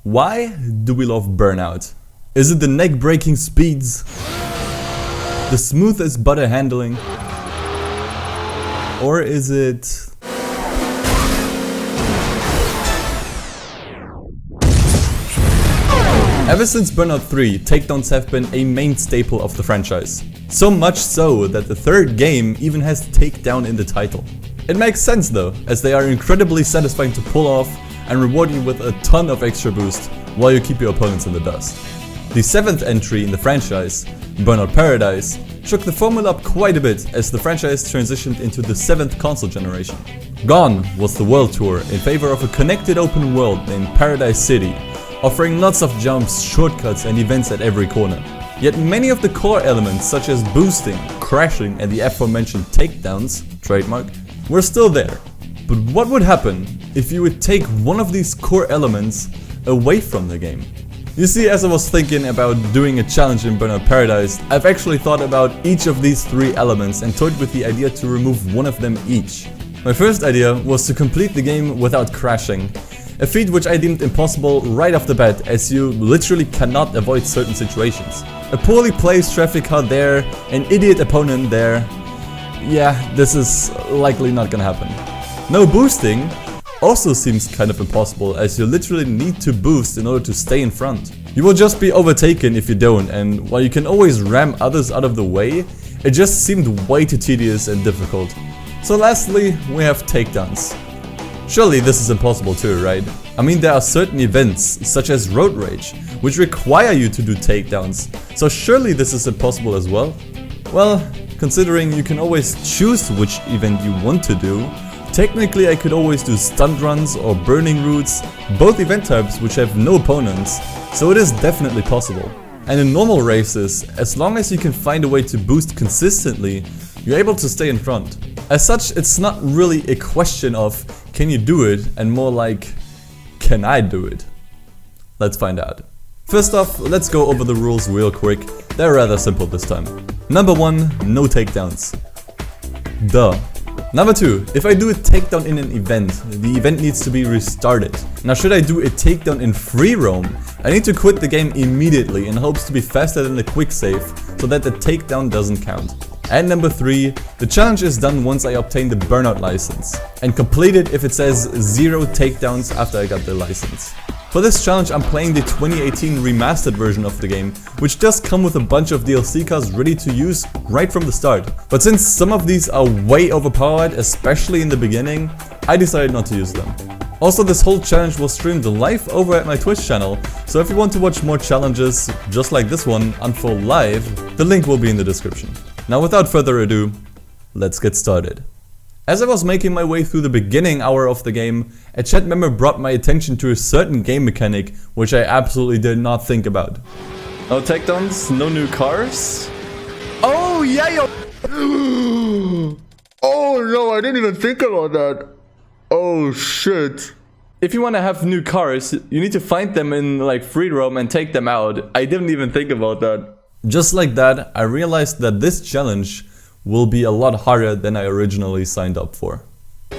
Why do we love Burnout? Is it the neck-breaking speeds? The smoothest butter handling? Or is it... Ever since Burnout 3, takedowns have been a main staple of the franchise. So much so that the third game even has takedown in the title. It makes sense though, as they are incredibly satisfying to pull off and reward you with a ton of extra boost while you keep your opponents in the dust. The 7th entry in the franchise, Burnout Paradise, shook the formula up quite a bit as the franchise transitioned into the 7th console generation. Gone was the world tour in favor of a connected open world named Paradise City, offering lots of jumps, shortcuts and events at every corner. Yet many of the core elements such as boosting, crashing and the aforementioned takedowns, trademark, were still there. But what would happen if you would take one of these core elements away from the game? You see, as I was thinking about doing a challenge in Burnout Paradise, I've actually thought about each of these 3 elements and toyed with the idea to remove one of them each. My first idea was to complete the game without crashing. A feat which I deemed impossible right off the bat, as you literally cannot avoid certain situations. A poorly placed traffic car there, an idiot opponent there. Yeah, this is likely not gonna happen. No boosting also seems kind of impossible, as you literally need to boost in order to stay in front. You will just be overtaken if you don't, and while you can always ram others out of the way, it just seemed way too tedious and difficult. So lastly, we have takedowns. Surely this is impossible too, right? I mean, there are certain events, such as Road Rage, which require you to do takedowns, so surely this is impossible as well? Well, considering you can always choose which event you want to do, technically I could always do stunt runs or burning routes, both event types which have no opponents, so it is definitely possible. And in normal races, as long as you can find a way to boost consistently, you're able to stay in front. As such, it's not really a question of can you do it, and more like, can I do it? Let's find out. First off, let's go over the rules real quick. They're rather simple this time. Number 1, no takedowns. Duh. Number 2, if I do a takedown in an event, the event needs to be restarted. Now should I do a takedown in free roam, I need to quit the game immediately in hopes to be faster than the quick save, so that the takedown doesn't count. And number 3, the challenge is done once I obtain the Burnout license, and complete it if it says 0 takedowns after I got the license. For this challenge I'm playing the 2018 remastered version of the game, which does come with a bunch of DLC cars ready to use right from the start. But since some of these are way overpowered, especially in the beginning, I decided not to use them. Also, this whole challenge was streamed live over at my Twitch channel, so if you want to watch more challenges just like this one unfold live, the link will be in the description. Now without further ado, let's get started. As I was making my way through the beginning hour of the game, a chat member brought my attention to a certain game mechanic which I absolutely did not think about. No takedowns, no new cars. Oh yeah, yo. Oh no, I didn't even think about that. Oh shit. If you want to have new cars, you need to find them in like free roam and take them out. I didn't even think about that. Just like that, I realized that this challenge will be a lot harder than I originally signed up for.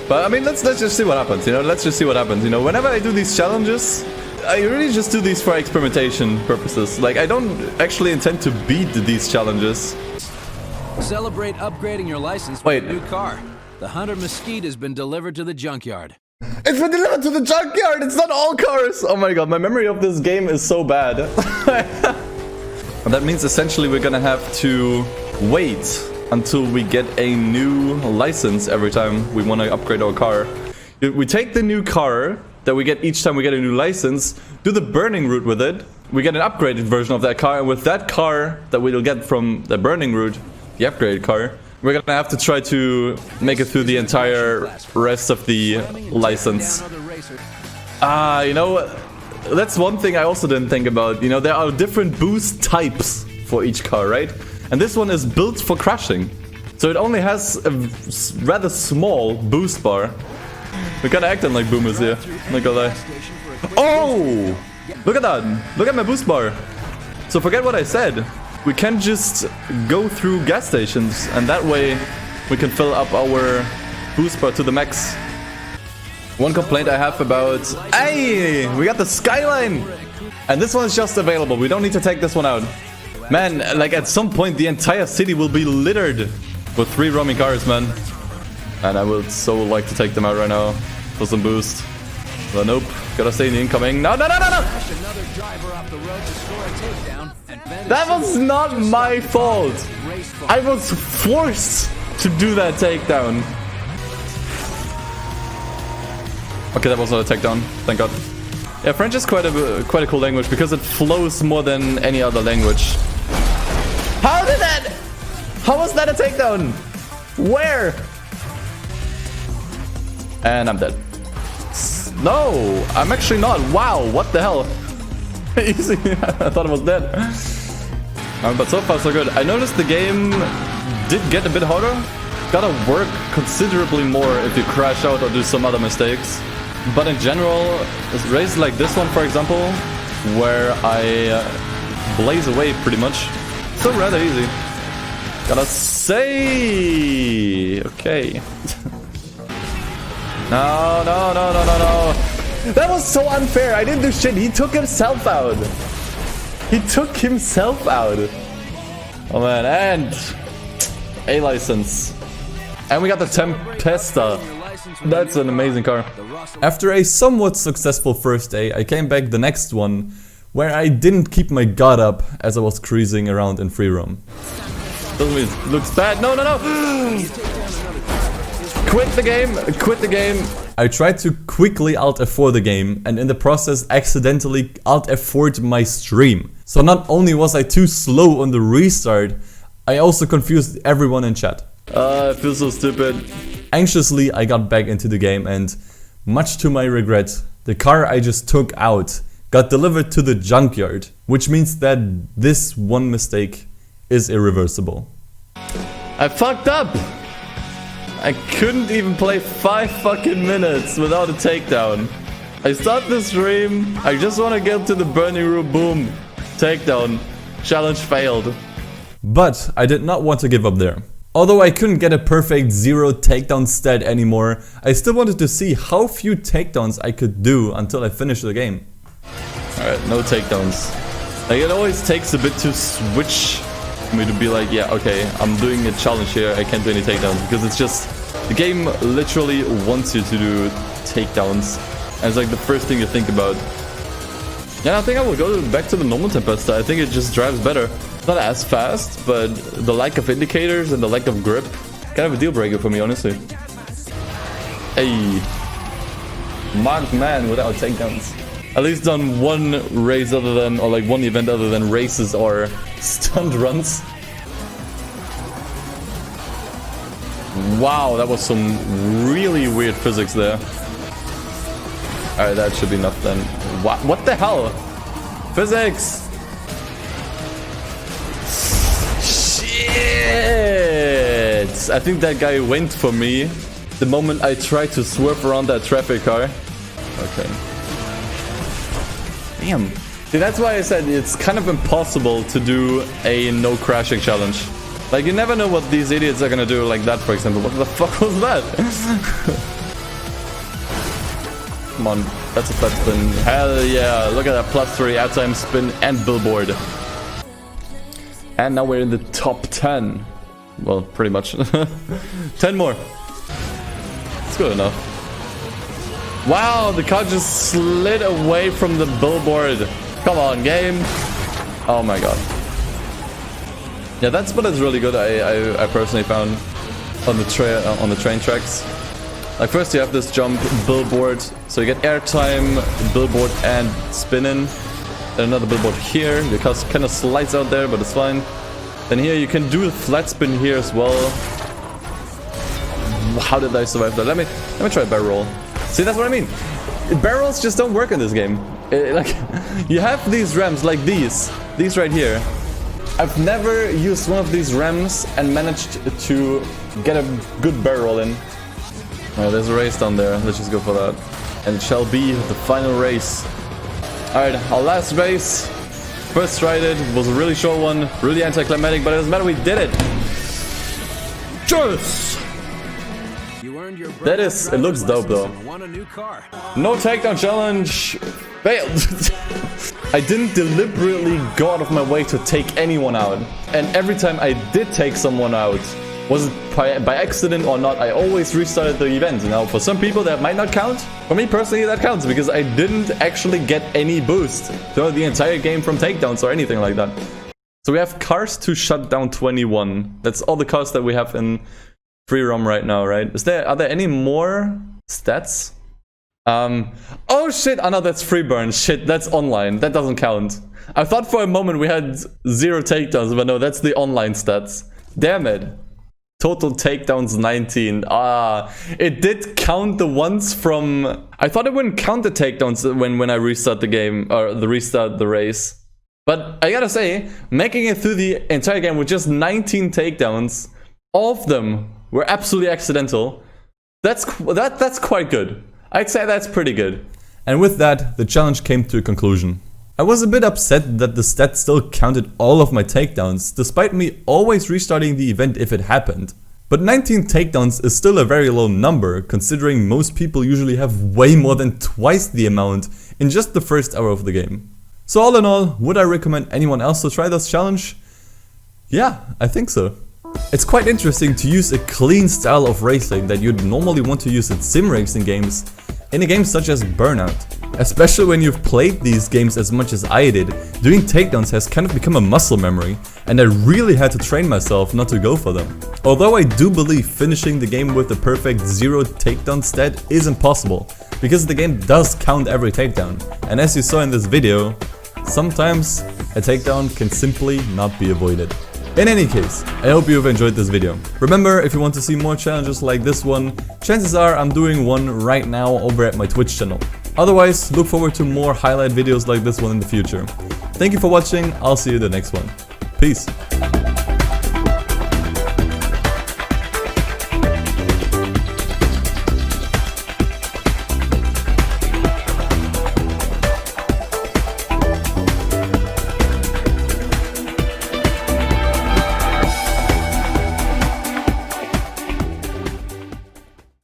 But I mean, let's just see what happens, you know, let's just see what happens, you know, whenever I do these challenges, I really just do these for experimentation purposes. Like, I don't actually intend to beat these challenges. Celebrate upgrading your license with a new car. The Hunter Mesquite has been delivered to the junkyard. It's been delivered to the junkyard, it's not all cars! Oh my god, my memory of this game is so bad. That means essentially we're gonna have to wait until we get a new license every time we want to upgrade our car. We take the new car that we get each time we get a new license, do the burning route with it, we get an upgraded version of that car, and with that car that we'll get from the burning route, the upgraded car, we're gonna have to try to make it through the entire rest of the license. You know, that's one thing I also didn't think about. You know, there are different boost types for each car, right? And this one is built for crashing. So it only has a rather small boost bar. We're kinda acting like boomers here, not gonna lie. Oh! Look at that! Look at my boost bar! So forget what I said. We can just go through gas stations, and that way we can fill up our boost bar to the max. One complaint I have about... Hey! We got the skyline! And this one is just available. We don't need to take this one out. Man, like at some point the entire city will be littered with 3 roaming cars, man. And I would so like to take them out right now for some boost. But nope. Gotta stay in the incoming. No, no, no, no, no! That was not my fault. I was forced to do that takedown. Okay, that was not a takedown. Thank God. Yeah, French is quite a cool language because it flows more than any other language. How was that a takedown? Where? And I'm dead. No, I'm actually not. Wow, what the hell? Easy. I thought I was dead. But so far so good. I noticed the game did get a bit harder. Gotta work considerably more if you crash out or do some other mistakes. But in general, races like this one, for example, where I blaze away pretty much, still rather easy. Gotta say, okay. No, no, no, no, no, no. That was so unfair. I didn't do shit. He took himself out. He took himself out. Oh man, and a license. And we got the Tempesta. That's an amazing car. After a somewhat successful first day, I came back the next one where I didn't keep my guard up as I was cruising around in free roam. Doesn't mean it looks bad. No, no, no! Quit the game! Quit the game! I tried to quickly Alt F4 the game and in the process accidentally Alt F4'd my stream. So not only was I too slow on the restart, I also confused everyone in chat. I feel so stupid. Anxiously, I got back into the game and, much to my regret, the car I just took out got delivered to the junkyard, which means that this one mistake is irreversible. I fucked up! I couldn't even play 5 fucking minutes without a takedown. I start the stream, I just want to get to the burning room, boom, takedown, challenge failed. But I did not want to give up there. Although I couldn't get a perfect 0 takedown stat anymore, I still wanted to see how few takedowns I could do until I finished the game. Alright, no takedowns. Like, it always takes a bit to switch for me to be like, yeah, okay, I'm doing a challenge here, I can't do any takedowns. Because it's just, the game literally wants you to do takedowns. And it's like the first thing you think about. Yeah, I think I will go back to the normal Tempesta. I think it just drives better. Not as fast, but the lack of indicators and the lack of grip, kind of a deal breaker for me, honestly. Hey, marked man without takedowns. At least done one race other than, or like one event other than races or stunt runs. Wow, that was some really weird physics there. Alright, that should be enough then. What the hell? Physics! I think that guy went for me the moment I tried to swerve around that traffic car. Okay. Damn. See, that's why I said it's kind of impossible to do a no crashing challenge. Like, you never know what these idiots are gonna do, like that, for example. What the fuck was that? Come on, that's a flat spin. Hell yeah, look at that, +3 airtime spin and billboard. And now we're in the top 10. Well, pretty much. 10 more. It's good enough. Wow, the car just slid away from the billboard. Come on, game. Oh my god. Yeah, that spot is really good. I personally found on the train tracks. Like, first you have this jump billboard, so you get airtime, billboard, and spinning. Then another billboard here. The car kind of slides out there, but it's fine. Then here you can do a flat spin here as well. How did I survive that? Let me try a barrel roll. See, that's what I mean. Barrels just don't work in this game. Like, you have these ramps like these right here. I've never used one of these ramps and managed to get a good barrel in. Alright, there's a race down there. Let's just go for that. And it shall be the final race. Alright, our last race. First tried it, was a really short one, really anticlimactic, but it doesn't matter, we did it! Cheers! earned your That is, it looks dope though. won a new car. No takedown challenge. Failed. I didn't deliberately go out of my way to take anyone out. And every time I did take someone out, was it by accident or not, I always restarted the event. Now, for some people that might not count. For me personally, that counts because I didn't actually get any boost throughout the entire game from takedowns or anything like that. So we have cars to shut down 21. That's all the cars that we have in free roam right now, right? Are there any more stats? Oh shit, oh no, that's free burn. Shit, that's online. That doesn't count. I thought for a moment we had 0 takedowns, but no, that's the online stats. Damn it. Total takedowns 19. It did count the ones from... I thought it wouldn't count the takedowns when I restart the game, or restart the race. But I gotta say, making it through the entire game with just 19 takedowns, all of them were absolutely accidental. That's quite good. I'd say that's pretty good. And with that, the challenge came to a conclusion. I was a bit upset that the stats still counted all of my takedowns, despite me always restarting the event if it happened. But 19 takedowns is still a very low number, considering most people usually have way more than twice the amount in just the first hour of the game. So all in all, would I recommend anyone else to try this challenge? Yeah, I think so. It's quite interesting to use a clean style of racing that you'd normally want to use in sim racing games in a game such as Burnout. Especially when you've played these games as much as I did, doing takedowns has kind of become a muscle memory, and I really had to train myself not to go for them. Although I do believe finishing the game with the perfect 0 takedown stat is impossible, because the game does count every takedown, and as you saw in this video, sometimes a takedown can simply not be avoided. In any case, I hope you've enjoyed this video. Remember, if you want to see more challenges like this one, chances are I'm doing one right now over at my Twitch channel. Otherwise, look forward to more highlight videos like this one in the future. Thank you for watching, I'll see you in the next one. Peace.